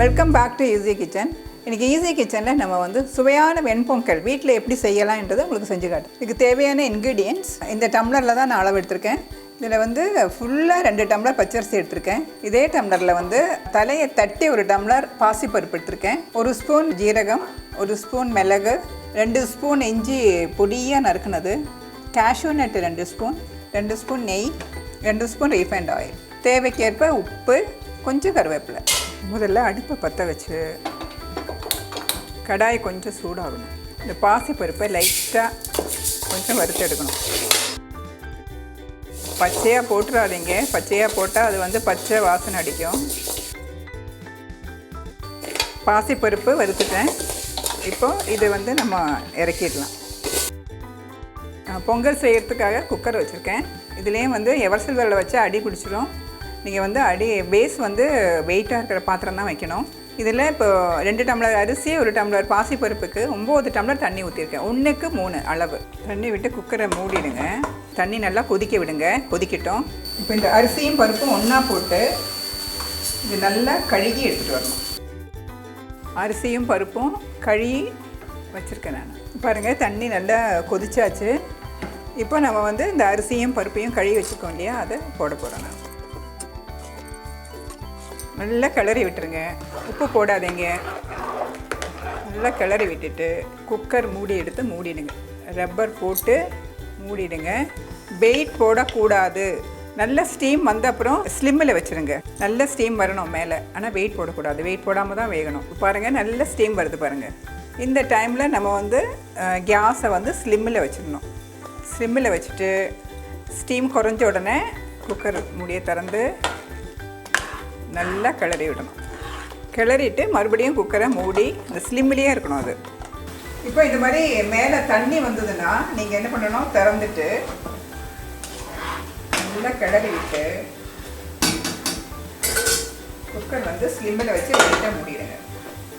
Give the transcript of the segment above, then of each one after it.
Welcome back to easy kitchen. இன்றைக்கி easy கிச்சனில் நம்ம வந்து சுவையான வெண்பொங்கல் வீட்டில் எப்படி செய்யலாம்ன்றதை உங்களுக்கு செஞ்சு காட்டு. இதுக்கு தேவையான இன்க்ரீடியன்ட்ஸ் இந்த டம்ளரில் தான் நான் அளவு எடுத்திருக்கேன். இதில் வந்து ஃபுல்லாக 2 டம்ளர் பச்சரிசி எடுத்திருக்கேன். இதே டம்ளரில் வந்து தலையை தட்டி 1 டம்ளர் பாசிப்பருப்பு எடுத்திருக்கேன். 1 ஸ்பூன் ஜீரகம், 1 ஸ்பூன் மிளகு, 2 ஸ்பூன் இஞ்சி பொடியாக நறுக்குனது, கேஷ்யூ நட்டு 2 ஸ்பூன், 2 ஸ்பூன் நெய், 2 ஸ்பூன் ரீஃபைண்ட் ஆயில், தேவைக்கேற்ப உப்பு, கொஞ்சம் கருவேப்பிலை. முதல்ல அடுப்பை பற்ற வச்சு கடாய் கொஞ்சம் சூடாகணும். இந்த பாசிப்பருப்பை லைட்டாக கொஞ்சம் வறுத்து எடுக்கணும். பச்சையாக போட்டுறாதீங்க, பச்சையாக போட்டால் அது வந்து பச்சை வாசனை அடிக்கும். பாசிப்பருப்பு வறுத்துட்டேன். இப்போது இது வந்து நம்ம இறக்கிடலாம். பொங்கல் செய்கிறதுக்காக குக்கர் வச்சுருக்கேன். இதுலேயும் வந்து எவர்சில் விரலை வச்சு அடி பிடிச்சிடும். நீங்கள் வந்து பேஸ் வந்து வெயிட்டாக இருக்கிற பாத்திரம் தான் வைக்கணும். இதில் இப்போ 2 டம்ளர் அரிசி 1 டம்ளர் பாசிப்பருப்புக்கு 9 டம்ளர் தண்ணி ஊற்றிருக்கேன். 1க்கு 3 அளவு தண்ணி விட்டு குக்கரை மூடிடுங்க. தண்ணி நல்லா கொதிக்க விடுங்க. கொதிக்கட்டும். இப்போ இந்த அரிசியும் பருப்பும் ஒன்றா போட்டு இது நல்லா கழுகி எடுத்துகிட்டு வரணும். அரிசியும் பருப்பும் கழுகி வச்சுருக்கேன் நான். பாருங்கள், தண்ணி நல்லா கொதிச்சாச்சு. இப்போ நம்ம வந்து இந்த அரிசியும் பருப்பையும் கழுகி வச்சுருக்கோம் இல்லையா, அதை போட போகிறோம். நான் நல்லா கிளறி விட்டுருங்க. உப்பு போடாதீங்க. நல்லா கிளறி விட்டுட்டு குக்கர் மூடி எடுத்து மூடிடுங்க. ரப்பர் போட்டு மூடிடுங்க. வெயிட் போடக்கூடாது. நல்ல ஸ்டீம் வந்த அப்புறம் ஸ்லிம்மில் வச்சுருங்க. நல்ல ஸ்டீம் வரணும் மேலே, ஆனால் வெயிட் போடக்கூடாது. வெயிட் போடாமல் தான் வேகணும். பாருங்கள், நல்ல ஸ்டீம் வருது பாருங்கள். இந்த டைமில் நம்ம வந்து கேஸை வந்து ஸ்லிம்மில் வச்சிடணும். ஸ்லிம்மில் வச்சுட்டு ஸ்டீம் குறைஞ்ச உடனே குக்கர் மூடியை திறந்து நல்லா கிளறி விடணும். கிளறிட்டு மறுபடியும் குக்கரை மூடி இந்த ஸ்லிம்லேயே இருக்கணும் அது. இப்போ இது மாதிரி மேலே தண்ணி வந்ததுன்னா நீங்கள் என்ன பண்ணணும், திறந்துட்டு நல்லா கிளறி விட்டு குக்கர் வந்து ஸ்லிம்மில் வச்சு லைட்டாக மூடிடுங்க.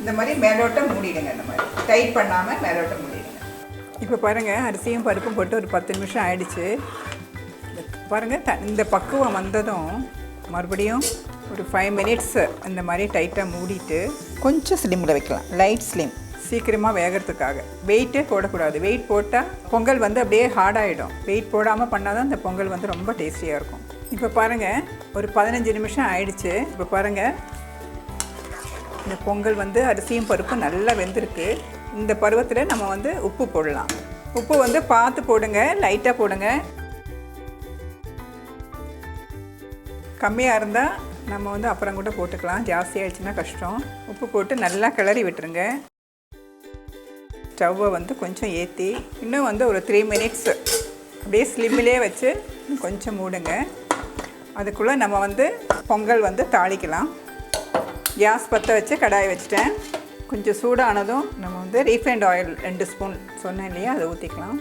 இந்த மாதிரி மேலோட்டம் மூடிடுங்க. இந்த மாதிரி டைட் பண்ணாமல் மேலோட்டம் மூடிடுங்க. இப்போ பாருங்கள், அரிசியும் பருப்பும் போட்டு ஒரு 10 நிமிஷம் ஆயிடுச்சு. பாருங்கள், இந்த பக்குவம் வந்ததும் மறுபடியும் ஒரு 5 மினிட்ஸ் இந்த மாதிரி டைட்டாக மூடிட்டு கொஞ்சம் ஸ்லிம்மில் வைக்கலாம். லைட் ஸ்லிம், சீக்கிரமாக வேகிறதுக்காக. வெயிட்டே போடக்கூடாது. வெயிட் போட்டால் பொங்கல் வந்து அப்படியே ஹார்டாகிடும். வெயிட் போடாமல் பண்ணால் தான் இந்த பொங்கல் வந்து ரொம்ப டேஸ்டியாக இருக்கும். இப்போ பாருங்கள், ஒரு 15 நிமிஷம் ஆயிடுச்சு. இப்போ பாருங்கள், இந்த பொங்கல் வந்து அரிசியும் பருப்பும் நல்லா வெந்திருக்கு. இந்த பருவத்தில் நம்ம வந்து உப்பு போடலாம். உப்பு வந்து பார்த்து போடுங்க, லைட்டாக போடுங்க. கம்மியாக இருந்தால் நம்ம வந்து அப்புறம் கூட போட்டுக்கலாம். ஜாஸ்தி ஆகிடுச்சுன்னா கஷ்டம். உப்பு போட்டு நல்லா கிளறி விட்டுருங்க. ஸ்டவ்வை வந்து கொஞ்சம் ஏற்றி இன்னும் வந்து ஒரு 3 மினிட்ஸ் அப்படியே ஸ்லிம்மிலே வச்சு கொஞ்சம் மூடுங்க. அதுக்குள்ளே நம்ம வந்து பொங்கல் வந்து தாளிக்கலாம். கேஸ் பற்ற வச்சு கடாயை வச்சுட்டேன். கொஞ்சம் சூடானதும் நம்ம வந்து ரீஃபைண்ட் ஆயில் 2 ஸ்பூன் சொன்னேன் இல்லையா, அதை ஊற்றிக்கலாம்.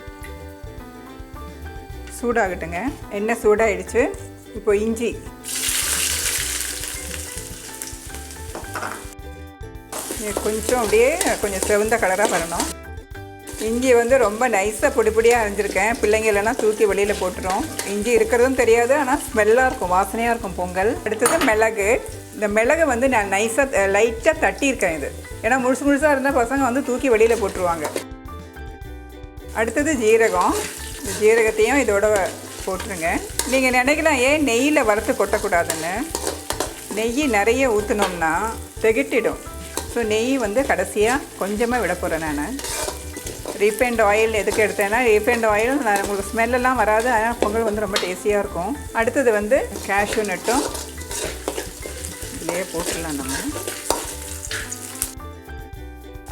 சூடாகட்டுங்க. எண்ணெய் சூடாகிடுச்சு. இப்போ இஞ்சி கொஞ்சம் அப்படியே கொஞ்சம் செவந்த கலராக வரணும். இஞ்சி வந்து ரொம்ப நைஸாக பொடியாக அரைஞ்சிருக்கேன். பிள்ளைங்க இல்லைன்னா தூக்கி வெளியில் போட்டுரும். இஞ்சி இருக்கிறதும் தெரியாது, ஆனால் ஸ்மெல்லாக இருக்கும், வாசனையாக இருக்கும் பொங்கல். அடுத்தது மிளகு. இந்த மிளகு வந்து நான் நைஸாக லைட்டாக தட்டியிருக்கேன். இது ஏன்னா முழுசாக இருந்தால் பசங்க வந்து தூக்கி வெளியில் போட்டுருவாங்க. அடுத்தது ஜீரகம். இந்த ஜீரகத்தையும் இதோட போட்டுருங்க. நீங்கள் நினைக்கலாம் ஏன் நெய்யில் வறுத்து கொட்டக்கூடாதுன்னு. நெய் நிறைய ஊற்றினோம்னா திகட்டிடும். ஸோ நெய் வந்து கடைசியாக கொஞ்சமாக விட போகிறேன் நான். ரீஃபைண்ட் ஆயில் எதுக்கு எடுத்தேன்னா, ரீஃபைண்ட் ஆயில் நான் உங்களுக்கு ஸ்மெல்லாம் வராது, ஆனால் பொங்கல் வந்து ரொம்ப டேஸ்டியாக இருக்கும். அடுத்தது வந்து கேஷ்யூ நட்டும் இதிலே போட்டுடலாம் நம்ம.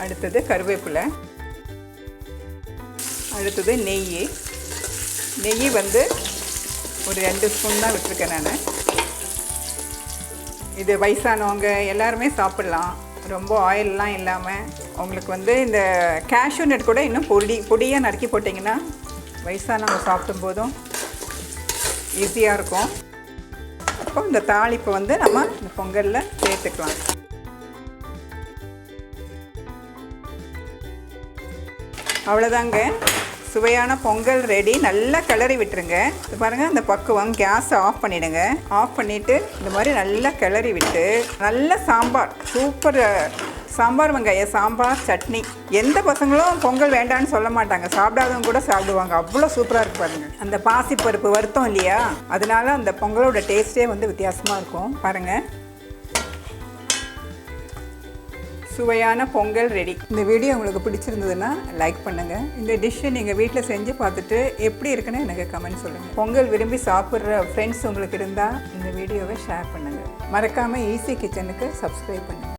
அடுத்தது கருவேப்பிலை. அடுத்தது நெய். நெய் வந்து ஒரு 2 ஸ்பூன் தான் விட்டுருக்கேன் நான். இது வயசானவங்க எல்லாருமே சாப்பிட்லாம், ரொம்ப ஆயிலெலாம் இல்லாமல். உங்களுக்கு வந்து இந்த கேஷ்யூ நட் கூட இன்னும் பொடியாக நறுக்கி போட்டிங்கன்னா வயசானவங்க சாப்பிடும் போதும் ஈஸியாக இருக்கும். அப்போ இந்த தாளிப்பை வந்து நம்ம இந்த பொங்கலில் சேர்த்துக்கலாம். அவ்வளோதாங்க, சுவையான பொங்கல் ரெடி. நல்லா கிளறி விட்டுருங்க. இது பாருங்கள், அந்த பக்குவம். கேஸை ஆஃப் பண்ணிவிடுங்க. ஆஃப் பண்ணிவிட்டு இந்த மாதிரி நல்லா கிளறி விட்டு நல்ல சாம்பார், சூப்பர் சாம்பார், வெங்காய சாம்பார், சட்னி. எந்த பசங்களும் பொங்கல் வேண்டான்னு சொல்ல மாட்டாங்க. சாப்பிடாதவங்க கூட சாப்பிடுவாங்க. அவ்வளோ சூப்பராக இருக்கு பாருங்கள். அந்த பாசிப்பருப்பு வருத்தம் இல்லையா, அதனால அந்த பொங்கலோட டேஸ்ட்டே வந்து வித்தியாசமாக இருக்கும். பாருங்கள், சுவையான பொங்கல் ரெடி. இந்த வீடியோ உங்களுக்கு பிடிச்சிருந்ததுன்னா லைக் பண்ணுங்கள். இந்த டிஷ்ஷை நீங்கள் வீட்டில் செஞ்சு பார்த்துட்டு எப்படி இருக்குன்னு எனக்கு கமெண்ட் சொல்லுங்கள். பொங்கல் விரும்பி சாப்பிட்ற ஃப்ரெண்ட்ஸ் உங்களுக்கு இருந்தால் இந்த வீடியோவை ஷேர் பண்ணுங்கள். மறக்காமல் ஈஸி கிச்சனுக்கு சப்ஸ்கிரைப் பண்ணுங்கள்.